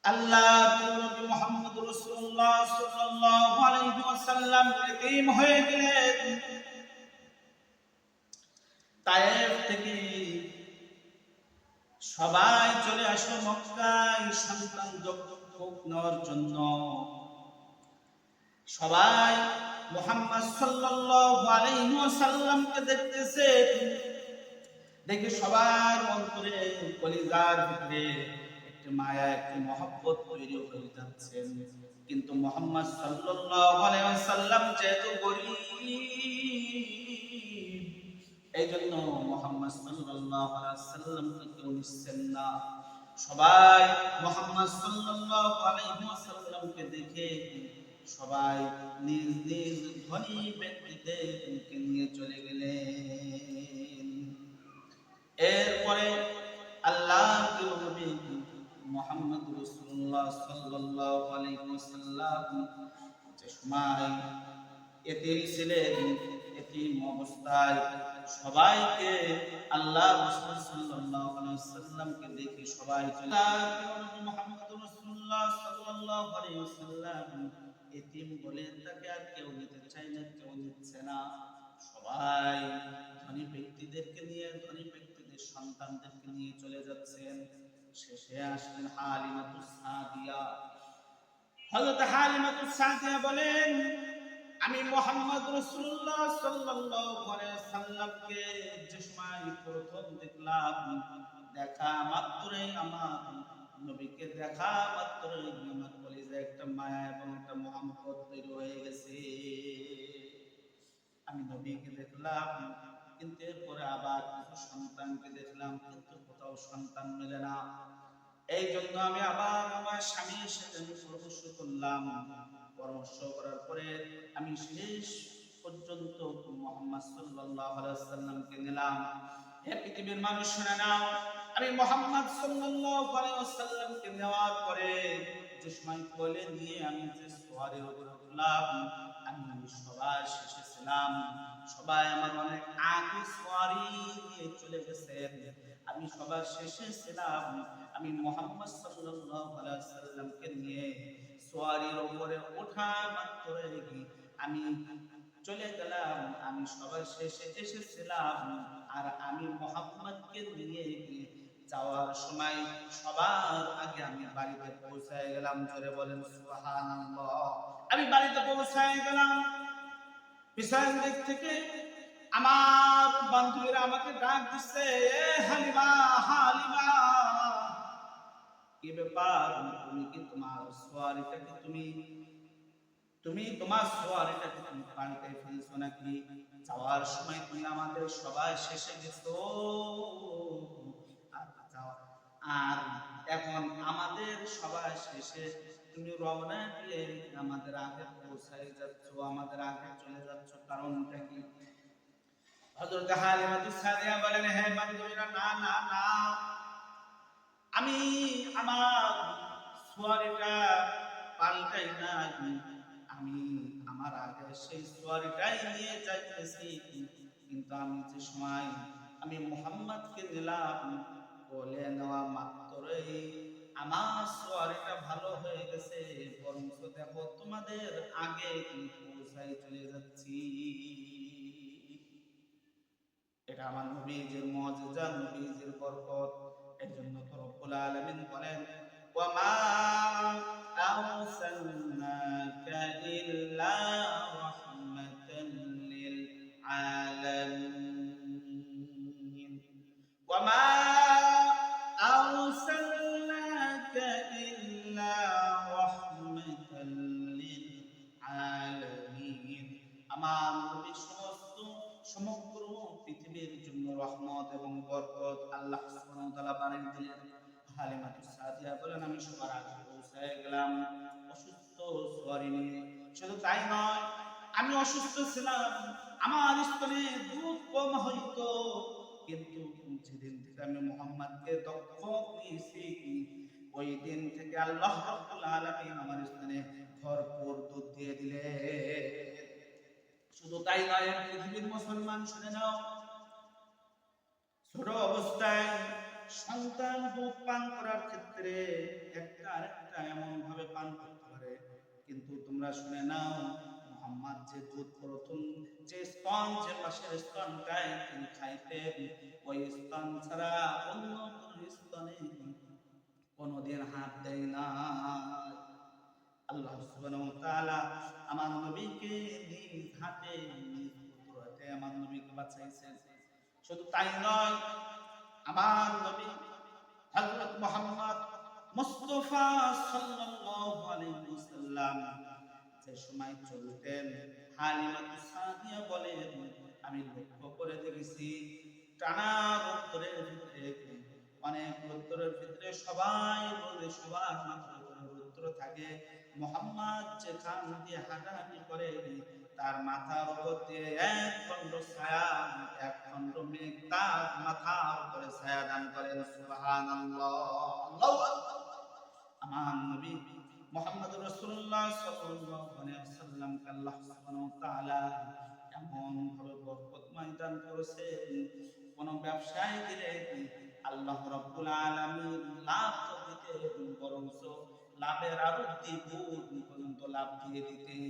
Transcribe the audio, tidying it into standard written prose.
আল্লাহর নবী মুহাম্মদ রাসূলুল্লাহ সাল্লাল্লাহু আলাইহি ওয়াসাল্লাম ইতিম হয়ে গেলেন। তায়েফ থেকে সবাই চলে আসলো মক্কায় সন্তান দত্তক নেওয়ার জন্য। সবাই মুহাম্মদ সাল্লাল্লাহু আলাইহি ওয়াসাল্লামকে দেখতেছে, দেখে সবার অন্তরে কলিজার ভিতরে একটি মায়া, একটি মহব্বত তৈরি হয়ে যাচ্ছে। কিন্তু মুহাম্মদ সাল্লাল্লাহু আলাইহি ওয়াসাল্লাম যেহেতু গরীব, এই জন্য মুহাম্মদ সাল্লাল্লাহু আলাইহি ওয়াসাল্লামকে কেউ নিচ্ছেন না। সবাই মুহাম্মদ সাল্লাল্লাহু আলাইহি ওয়াসাল্লামকে দেখে সবাই নিজ নিজ ধনী ব্যক্তিদেরকে নিয়ে চলে গেলেন। এরপরে আল্লাহর নবী মুহাম্মদ রাসূলুল্লাহ সাল্লাল্লাহু আলাইহি ওয়াসাল্লাম যে সময় এতিম ছিলেন, এতিম অবস্থায় সবাইকে আল্লাহ রাসূল সাল্লাল্লাহু আলাইহি ওয়াসাল্লামকে দেখে সবাই চলে নবী মুহাম্মদ রাসূলুল্লাহ সাল্লাল্লাহু আলাইহি ওয়াসাল্লাম এতিম বলে তাকে আর কেউ নিতে চায় না, কেউ নিচ্ছে না। সবাই ধনী ব্যক্তিদেরকে নিয়ে, ধনী ব্যক্তিদের সন্তানদেরকে নিয়ে চলে যাচ্ছেন। শেষে আসলেন হালিমাতুস সাদিয়া। হযরত হালিমাতুস সাদিয়া বলেন, আমি মুহাম্মদ রাসূলুল্লাহ সাল্লাল্লাহু আলাইহি ওয়াসাল্লামকে যে সময় প্রথম দেখলাম, দেখা মাত্রই আমার নবীকে দেখা মাত্রই আমার কলিজায় একটা মায়া এবং একটা মহব্বত তৈরি হয়ে গেছে। আমি নবীকে দেখলাম, কিন্তু এরপরে আবার কিছু সন্তানকে দেখলাম, কিন্তু কোথাও সন্তান মেলে না। এই জন্য আমি আবার আমার স্বামীর সাথে পরামর্শ করলাম। পরামর্শ করার পরে আমি শেষ পর্যন্ত মুহাম্মদ সাল্লাল্লাহু আলাইহি ওয়াসাল্লামকে নিলাম। হে পৃথিবীর মানুষ শুনে নাও, আমি মুহাম্মদ সাল্লাল্লাহু আলাইহি ওয়াসাল্লামকে নেওয়ার পরে যে সময় কোলে নিয়ে আমি যে সওয়ারির উপর উঠলাম, আমি সবার শেষে ছিলাম। সবাই আমার অনেক আগে সওয়ারি দিয়ে চলে গেছেন, আমি সবার শেষে ছিলাম। আমি মুহাম্মদ সাল্লাল্লাহু আলাইহি ওয়াসাল্লামকে নিয়ে সওয়ারির উপরে ওঠা মাত্রই আমি চলে গেলাম। আমি সবার শেষে এসেছিলাম, আর আমি মুহাম্মদকে নিয়ে যাওয়ার সময় সবার আগে আমি বাড়িতে পৌঁছায় গেলাম। জোরে বলেন সুবহানাল্লাহ। আমি বাড়িতে পৌঁছায় গেলাম। পিছন দিক থেকে আমার বান্ধবীরা আমাকে ডাক দিচ্ছে, এ হালিমা, হালিমা, কি ব্যাপার? তুমি কি তোমার সওয়ারিটাকে তুমি তোমার সওয়ারিটাকে তুমি পানিতে ফেলছো নাকি? যাওয়ার সময় তুমি আমাদের সবাই শেষে গেছো, আর এখন আমাদের সবাই শেষে তুমি রওনা দিয়ে আমাদের আগে পৌঁছাই যাচ্ছ, আমাদের আগে চলে যাচ্ছ, কারণটা কি? হযরত হালিমাতুস সাদিয়া বলেন, হে বান্ধবীরা, না না না, আমি আমার সওয়ারিটা পাল্টাই না, আমি আমার আগে সেই সওয়ারিটাই নিয়ে যাইতেছি। কিন্তু আমি যে সময় আমি মুহাম্মদকে নিলাম, বলে নেওয়া মাত্রই আমার সওয়ারিটা ভালো হয়ে গেছে, বরঞ্চ দেখো তোমাদের আগে পৌঁছাই চলে যাচ্ছি। এটা আমার নবীজির মুজিজা, নবীজির বরকত। এজন্য তো রব্বুল আলামিন বলেন, ওয়া মা আরসালনাকা ইল্লা রাহমাতান লিল আলামিন, ওয়া মা আরসালনাকা ইল্লা রাহমাতান লিল আলামিন। আমার নবী সমগ্র পৃথিবীর জন্য রহমত এবং বরকত আল্লাহ সুবহানাহু ওয়া তাআলা বানিয়ে দিলেন। হালিমাতুস সাদিয়া বলেন, আমি সবার আগে পৌঁছায় গেলাম অসুস্থ সওয়ারি নিয়ে। শুধু তাই নয়, আমি অসুস্থ ছিলাম, আমার স্তনে দুধ কম হইতো, কিন্তু যেদিন থেকে আমি মুহাম্মদকে দত্তক নিয়েছি, ওই দিন থেকে আল্লাহ রাব্বুল আলামিন আমার স্তনে ভরপুর দুধ দিয়ে দিলেন। শুধু তাই নয়, পৃথিবীর মুসলমান শুনে নাও, ছোট অবস্থায় সন্তান দুধ পান করার ক্ষেত্রে একটা আরেকটা তোমরা শুনে নাও, মুহাম্মদ যে দুধ প্রথম যে স্তন, যে পাশের স্তনটায় তিনি খাইতেন, ওই স্তন ছাড়া অন্য কোন স্তনে কোনদিন হাত দেয় না। আল্লাহ সুবহানাহু ওয়া তাআলা আমার নবীকে নিজ হাতে নিজ কুদরতে আমার নবীকে বাঁচাইছেন। শুধু তাই নয়, আমার নবী হযরত মুহাম্মদ মুস্তাফা সাল্লাল্লাহু আলাইহি ওয়াসাল্লাম যে সময় চলতেন, হালিমাতুস সাদিয়া বলেন, আমি লক্ষ্য করে দেখেছি টানা রোদ্দুরের ভিতরে, অনেক রোদ্দুরের ভিতরে সবাই বলে সবার মাথার উপরে রোদ্দুর থাকে, মুহাম্মদ যেখান দিয়ে হাঁটাহাঁটি করে তার মাথার উপর দিয়ে এক খণ্ড ছায়া, এক খণ্ড মেঘ তার মাথার উপরে ছায়া দান করেন। সুবহানাল্লাহ, আল্লাহু আকবার। আমার নবী মুহাম্মদ রাসূলুল্লাহ সাল্লাল্লাহু আলাইহি ওয়াসাল্লামকে আল্লাহ সুবহানাহু ওয়া তাআলা এমন ভাবে বরকতময় দান করেছেন, কোন ব্যবসায় দিলে আল্লাহ রাব্বুল আলামিন লাভ তো দিতেন, বরঞ্চ লাভের আরো দ্বিগুণ পর্যন্ত লাভ দিয়ে দিতেন।